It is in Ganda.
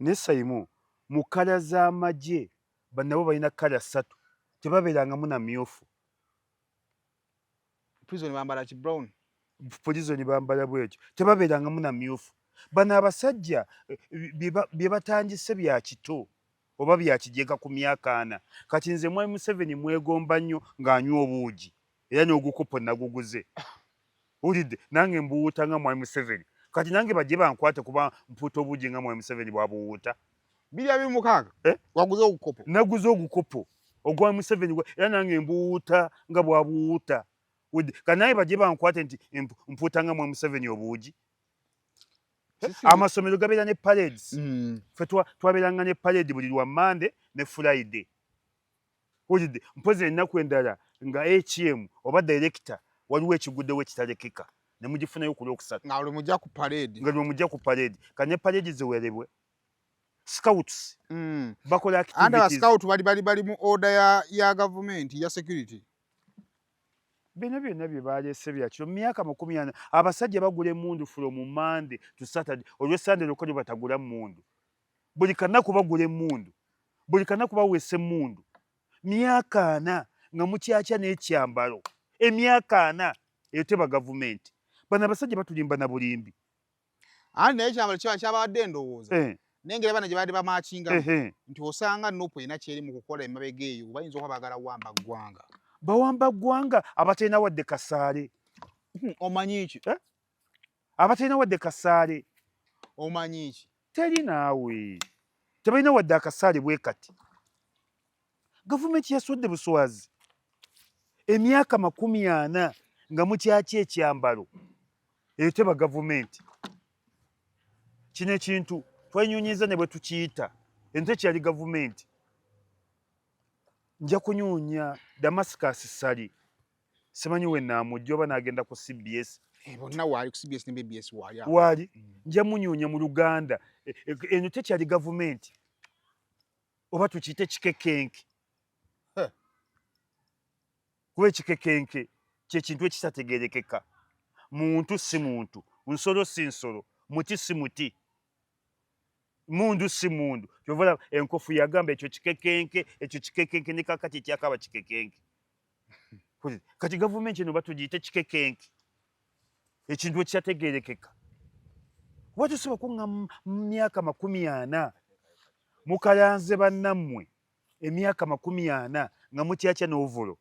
Nesaimu mu kala z'amagye bannabo balina kala 3 tebabeerangamu na myufu. Prison bambala ki brown. Prison bambala bwekyo tebabeerangamu na myufu. Bano abasajja bye batangise bya kito oba bya kijeka ku myaka 4. Kati nze mwami Museveni mwegomba nnyo ng'anywa obuugi era n'ogukopo naguguze. Ulidde nange mbuwuuta nga mwami Museveni. Kati nange bajje bankwate kuba mpuuta obuugi nga mwami Museveni bw'abuwuuta. 226 waguze ogukopo. Naguze ogukopo ogwa Museveni era nange mbuwuuta nga bw'abuwuuta. Kati nange bajje bankwate nti mpuuta nga mwami Museveni obuugi. Amasomero gabeera ne parades. Ffe twabeeranga ne parade buli lwa Monday ne Friday. Ulidde mpozi ennaku endala nga HM oba director waliwo ekiguddewo ekitalekeka ne mugifunayo ku Lwokusatu. Nga lwe mujja ku parade. Nga lwe mujja ku parade. Kati ne parade ziwerebwe. Scouts. Bakola activities. Anda scout bali mu order ya government ya security. Bino byonna bye baleese byakyo myaka 40 abasajja bagula emmundu from Monday to Saturday olwe Sunday lukoli batagula emmundu. Buli kanaku bagula emmundu. Buli kanaku baweesa emmundu. Myaka 4 nga mukyakya n'ekyambalo. Emyaka 4 eyo teba gavumenti. Bano abasajja batulimba na bulimbi. Andi naye ekyambalo kyabadde endowooza. Nengera bana gye baadde bamaakinga nti osanga Nuupu erina kyeri mu kukola emabega eyo bayinza okuba baagala wamba ggwanga. Bawamba ggwanga abatalina wadde kasaale. Omanyi ki? Abatalina wadde kasaale. Omanyi ki? Teri naawe. Tebalina wadde akasaale bwe kati. Gavumenti yaswadde buswazi. Emyaka 40 nga mukyakya ekyambalo. Eyo teba gavumenti. Kino ekintu twenyunyiza ne bwe tukiyita. Ente kyali gavumenti. Nja kunyunya Damascus Sali. Simanyi we naamujja oba n'agenda ku CBS. Bonna waali ku CBS ne BBS waali. Waali nja munyunya mu Luganda. Eno tekyali gavumenti. Oba tukiyite kikekenke. Kuba ekikekenke kyekintu ekitategeerekeka. Muntu si muntu, nsolo si nsolo, muti si muti. Mundu si mundu. Kyovala enkofu yagamba ekyo kikekenke ne kakati kyakaba kikekenke. Kati gavumenti eno batugiyite kikekenke. Ekintu ekitategeerekeka. Watusoba kunga myaka 40 mukalanze bannammwe emyaka 40 nga mukyakya n'ovulo.